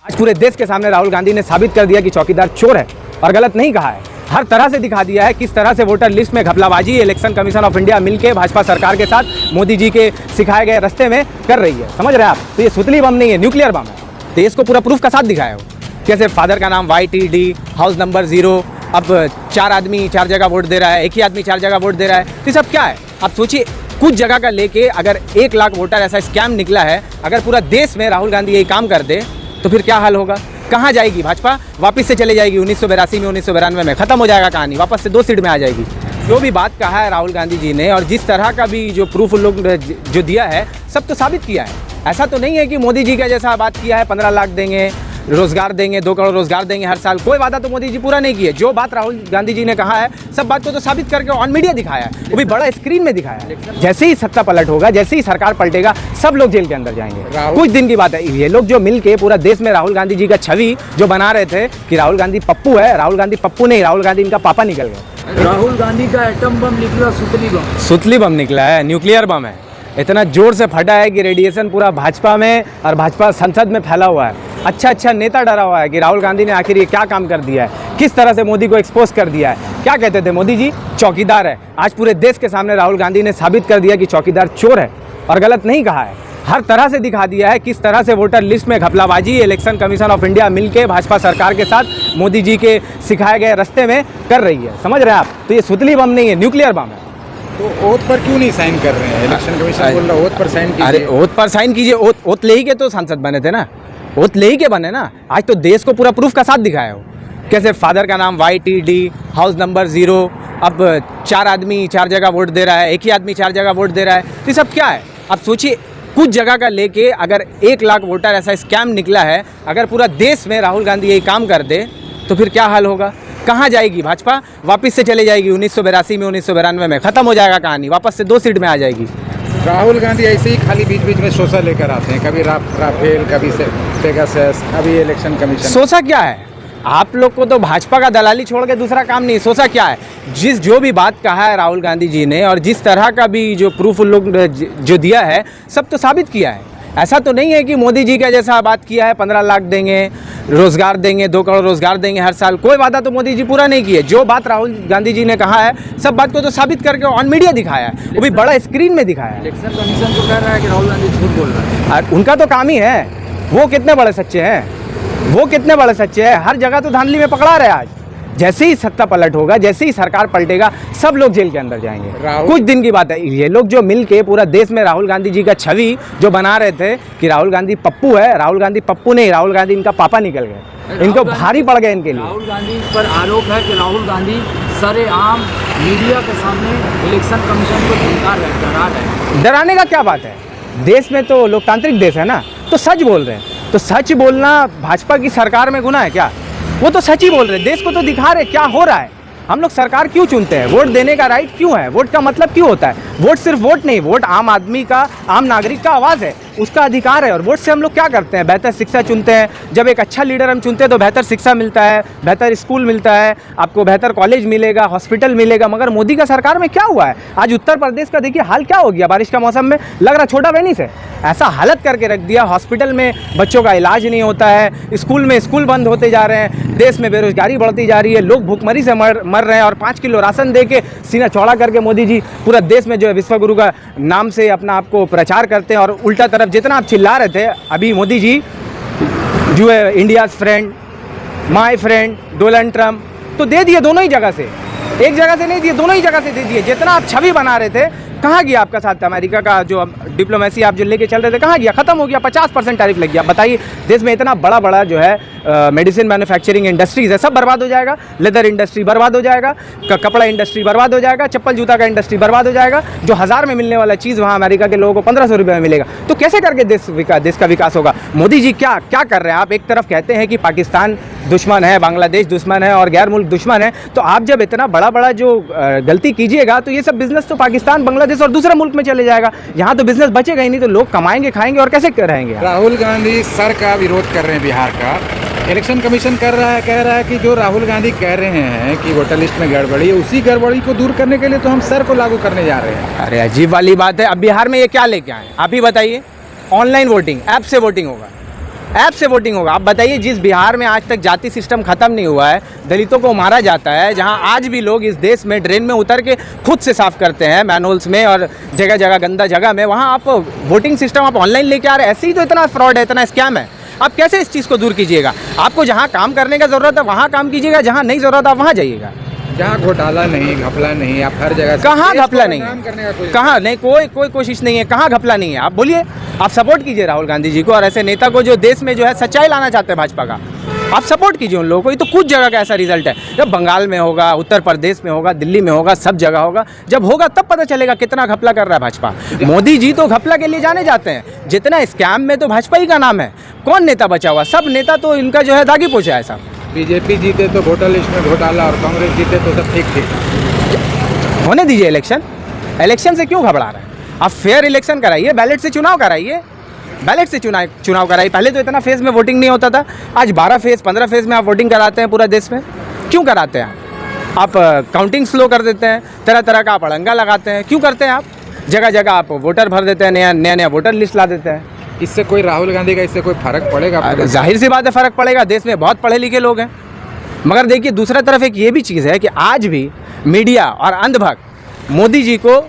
आज पूरे देश के सामने राहुल गांधी ने साबित कर दिया कि चौकीदार चोर है और गलत नहीं कहा है। हर तरह से दिखा दिया है किस तरह से वोटर लिस्ट में घपलाबाजी इलेक्शन कमीशन ऑफ इंडिया मिलकर भाजपा सरकार के साथ मोदी जी के सिखाए गए रास्ते में कर रही है। समझ रहे हैं आप? तो ये सुतली बम नहीं है, न्यूक्लियर बम है। देश को पूरा प्रूफ का साथ दिखाया हो। कैसे फादर का नाम YTD, हाउस नंबर 0, अब 4 आदमी 4 जगह वोट दे रहा है, एक ही आदमी 4 जगह वोट दे रहा है। तो ये सब क्या है? आप सोचिए, कुछ जगह का लेके अगर 1 लाख वोटर ऐसा स्कैम निकला है, अगर पूरा देश में राहुल गांधी यही काम कर दे तो फिर क्या हाल होगा? कहाँ जाएगी भाजपा? वापस से चले जाएगी 1982 में, 1992 में, खत्म हो जाएगा कहानी, वापस से 2 सीट में आ जाएगी। जो भी बात कहा है राहुल गांधी जी ने और जिस तरह का भी जो प्रूफ लोग जो दिया है, सब तो साबित किया है। ऐसा तो नहीं है कि मोदी जी का जैसा बात किया है 15 लाख देंगे, रोजगार देंगे, 2 करोड़ रोजगार देंगे हर साल, कोई वादा तो मोदी जी पूरा नहीं किए। जो बात राहुल गांधी जी ने कहा है, सब बात को तो साबित करके ऑन मीडिया दिखाया है, वो भी बड़ा स्क्रीन में दिखाया है। जैसे ही सत्ता पलट होगा, जैसे ही सरकार पलटेगा, सब लोग जेल के अंदर जाएंगे। कुछ दिन की बात है। ये लोग जो मिल के पूरा देश में राहुल गांधी जी का छवि जो बना रहे थे कि राहुल गांधी पप्पू है, राहुल गांधी पप्पू नहीं, राहुल गांधी इनका पापा निकल गए। राहुल गांधी का एटम बम निकला, सुतली बम निकला है, न्यूक्लियर बम है। इतना जोर से फटा है कि रेडिएशन पूरा भाजपा में और भाजपा संसद में फैला हुआ है। अच्छा नेता डरा हुआ है कि राहुल गांधी ने आखिर ये क्या काम कर दिया है, किस तरह से मोदी को एक्सपोज कर दिया है। क्या कहते थे मोदी जी? चौकीदार है। आज पूरे देश के सामने राहुल गांधी ने साबित कर दिया कि चौकीदार चोर है और गलत नहीं कहा है। हर तरह से दिखा दिया है किस तरह से वोटर लिस्ट में घपलाबाजी इलेक्शन कमीशन ऑफ इंडिया मिलकर भाजपा सरकार के साथ मोदी जी के सिखाए गए रास्ते में कर रही है। समझ रहे हैं आप? तो ये सुतली बम नहीं है, न्यूक्लियर बम है। तो ओथ पर क्यों नहीं साइन कर रहे हैं? इलेक्शन कमीशन बोल रहा है ओथ पर साइन कीजिए। अरे ओथ पर साइन कीजिए। ओथ ले ही के तो सांसद बने थे ना, ओथ ले ही के बने ना। आज तो देश को पूरा प्रूफ का साथ दिखाया हो। कैसे फादर का नाम YTD, हाउस नंबर 0, अब 4 आदमी 4 जगह वोट दे रहा है, एक ही आदमी 4 जगह वोट दे रहा है। तो ये सब क्या है? आप सोचिए, कुछ जगह का लेके अगर 1 लाख वोटर ऐसा स्कैम निकला है, अगर पूरा देश में राहुल गांधी यही काम कर दे तो फिर क्या हाल होगा? कहाँ जाएगी भाजपा? वापस से चले जाएगी 1982 में, 1992 में, खत्म हो जाएगा कहानी, वापस से 2 सीट में आ जाएगी। राहुल गांधी ऐसे ही खाली बीच बीच में सोचा लेकर आते हैं, कभी राफेल, कभी पेगासस, कभी इलेक्शन कमीशन। सोचा क्या है? आप लोग को तो भाजपा का दलाली छोड़ के दूसरा काम नहीं। सोचा क्या है? जो भी बात कहा है राहुल गांधी जी ने और जिस तरह का भी जो प्रूफ लोग जो दिया है, सब तो साबित किया है। ऐसा तो नहीं है कि मोदी जी का जैसा बात किया है 15 लाख देंगे, रोजगार देंगे, 2 करोड़ रोजगार देंगे हर साल, कोई वादा तो मोदी जी पूरा नहीं किए। जो बात राहुल गांधी जी ने कहा है, सब बात को तो साबित करके ऑन मीडिया दिखाया है, वो भी बड़ा स्क्रीन में दिखाया है। इलेक्शन कमीशन तो कह रहा है कि राहुल गांधी झूठ बोल रहा है। उनका तो काम ही है। वो कितने बड़े सच्चे हैं, वो कितने बड़े सच्चे हैं। हर जगह तो धांधली में पकड़ा रहे। आज जैसे ही सत्ता पलट होगा, जैसे ही सरकार पलटेगा, सब लोग जेल के अंदर जाएंगे। कुछ दिन की बात है। ये लोग जो मिल के पूरा देश में राहुल गांधी जी का छवि जो बना रहे थे कि राहुल गांधी पप्पू है, राहुल गांधी पप्पू नहीं, राहुल गांधी इनका पापा निकल गए। इनको भारी पड़ गए इनके लिए। राहुल गांधी पर आरोप है कि राहुल गांधी सरेआम मीडिया के सामने इलेक्शन कमीशन को डरा रहे हैं। डराने का क्या बात है? देश में तो लोकतांत्रिक देश है ना, तो सच बोल रहे हैं। तो सच बोलना भाजपा की सरकार में गुनाह है क्या? वो तो सच ही बोल रहे हैं, देश को तो दिखा रहे क्या हो रहा है। हम लोग सरकार क्यों चुनते हैं? वोट देने का राइट क्यों है? वोट का मतलब क्यों होता है? वोट सिर्फ वोट नहीं, वोट आम आदमी का, आम नागरिक का आवाज़ है, उसका अधिकार है। और वोट से हम लोग क्या करते हैं? बेहतर शिक्षा चुनते हैं। जब एक अच्छा लीडर हम चुनते हैं तो बेहतर शिक्षा मिलता है, बेहतर स्कूल मिलता है, आपको बेहतर कॉलेज मिलेगा, हॉस्पिटल मिलेगा। मगर मोदी का सरकार में क्या हुआ है? आज उत्तर प्रदेश का देखिए हाल क्या हो गया। बारिश का मौसम में लग रहा छोटा वेनिस है, ऐसा हालत करके रख दिया। हॉस्पिटल में बच्चों का इलाज नहीं होता है, स्कूल में स्कूल बंद होते जा रहे हैं, देश में बेरोजगारी बढ़ती जा रही है, लोग भूखमरी से मर रहे हैं। और 5 किलो राशन दे के सीना चौड़ा करके मोदी जी पूरा देश में जो है विश्वगुरु का नाम से अपना आपको प्रचार करते हैं। और उल्टा तरफ जितना आप चिल्ला रहे थे, अभी मोदी जी जो है India friend, my friend, Donald Trump, तो दे दिए दोनों ही जगह से। एक जगह से नहीं दिए, दोनों ही जगह से दे दिए। जितना आप छवि बना रहे थे, कहाँ गया आपका साथ? अमेरिका का जो डिप्लोमेसी आप जो लेके चल रहे थे, कहाँ गया? खत्म हो गया। 50% टैरिफ लग गया। बताइए, देश में इतना बड़ा बड़ा जो है मेडिसिन मैन्युफैक्चरिंग इंडस्ट्रीज है, सब बर्बाद हो जाएगा। लेदर इंडस्ट्री बर्बाद हो जाएगा, कपड़ा इंडस्ट्री बर्बाद हो जाएगा, चप्पल जूता का इंडस्ट्री बर्बाद हो जाएगा। जो 1000 में मिलने वाला चीज़ वहाँ अमेरिका के लोगों को 1500 रुपये में मिलेगा। तो कैसे करके देश का विकास होगा? मोदी जी क्या कर रहे हैं? आप एक तरफ कहते हैं कि पाकिस्तान दुश्मन है, बांग्लादेश दुश्मन है और गैर मुल्क दुश्मन है, तो आप जब इतना बड़ा जो गलती कीजिएगा तो ये सब बिजनेस तो पाकिस्तान, बांग्लादेश और दूसरे मुल्क में चले जाएगा। यहाँ तो बिजनेस बचेगा ही नहीं, तो लोग कमाएंगे, खाएंगे और कैसे रहेंगे? राहुल गांधी सर का विरोध कर रहे हैं बिहार का। इलेक्शन कमीशन कह रहा है कि जो राहुल गांधी कह रहे हैं कि वोटर लिस्ट में गड़बड़ी है, उसी गड़बड़ी को दूर करने के लिए तो हम सर को लागू करने जा रहे हैं। अरे अजीब वाली बात है। अब बिहार में ये क्या लेके आए? आप ही बताइए। ऑनलाइन वोटिंग, ऐप से वोटिंग होगा। ऐप से वोटिंग होगा। आप बताइए, जिस बिहार में आज तक जाति सिस्टम खत्म नहीं हुआ है, दलितों को मारा जाता है, जहां आज भी लोग इस देश में ड्रेन में उतर के खुद से साफ करते हैं मैनहोल्स में और जगह जगह गंदा जगह में, वहां आप वोटिंग सिस्टम आप ऑनलाइन लेके आ रहे हैं। ऐसे ही तो इतना फ्रॉड है, इतना स्कैम है। आप कैसे इस चीज़ को दूर कीजिएगा? आपको जहाँ काम करने का ज़रूरत है वहाँ काम कीजिएगा, जहाँ नहीं ज़रूरत आप वहाँ जाइएगा। जहाँ घोटाला नहीं, घपला नहीं, आप हर जगह कहाँ घपला नहीं है? कहाँ नहीं, कोई कोशिश नहीं है। कहाँ घपला नहीं है? आप बोलिए। आप सपोर्ट कीजिए राहुल गांधी जी को और ऐसे नेता को जो देश में जो है सच्चाई लाना चाहते हैं भाजपा का। आप सपोर्ट कीजिए उन लोगों को। ये तो कुछ जगह का ऐसा रिजल्ट है, जब बंगाल में होगा, उत्तर प्रदेश में होगा, दिल्ली में होगा, सब जगह होगा। जब होगा तब पता चलेगा कितना घपला कर रहा है भाजपा। मोदी जी तो घपला के लिए जाने जाते हैं, जितना स्कैम में तो भाजपा ही का नाम है। कौन नेता बचा हुआ? सब नेता तो इनका जो है दागी पोछा है सब। बीजेपी जीते तो वोटर लिस्ट में घोटाला और कांग्रेस जीते तो सब ठीक ठीक। होने दीजिए इलेक्शन। इलेक्शन से क्यों घबरा रहे हैं? आप फेयर इलेक्शन कराइए, बैलेट से चुनाव कराइए, बैलेट से चुनाव कराइए। पहले तो इतना फेज में वोटिंग नहीं होता था, आज 12 फेज 15 फेज में आप वोटिंग कराते हैं पूरा देश में। क्यों कराते हैं आप काउंटिंग स्लो कर देते हैं, तरह तरह का आप अड़ंगा लगाते हैं। क्यों करते हैं आप? जगह जगह आप वोटर भर देते हैं, नया वोटर लिस्ट ला देते हैं। इससे कोई राहुल गांधी का इससे कोई फर्क पड़ेगा? जाहिर सी बात है फ़र्क पड़ेगा। देश में बहुत पढ़े लिखे लोग हैं। मगर देखिए, दूसरा तरफ एक ये भी चीज़ है कि आज भी मीडिया और अंधभक्त मोदी जी को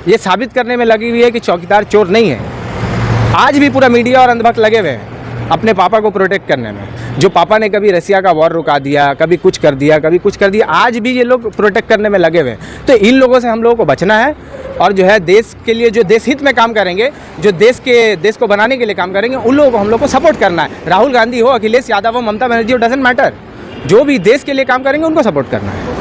ये साबित करने में लगी हुई है कि चौकीदार चोर नहीं है। आज भी पूरा मीडिया और अंधभक्त लगे हुए हैं अपने पापा को प्रोटेक्ट करने में। जो पापा ने कभी रसिया का वॉर रुका दिया, कभी कुछ कर दिया, कभी कुछ कर दिया, आज भी ये लोग प्रोटेक्ट करने में लगे हुए हैं। तो इन लोगों से हम लोगों को बचना है और जो है देश के लिए, जो देश हित में काम करेंगे, जो देश को बनाने के लिए काम करेंगे, उन लोगों को हम लोग को सपोर्ट करना है। राहुल गांधी हो, अखिलेश यादव हो, ममता बनर्जी हो, डजेंट मैटर। जो भी देश के लिए काम करेंगे उनको सपोर्ट करना है।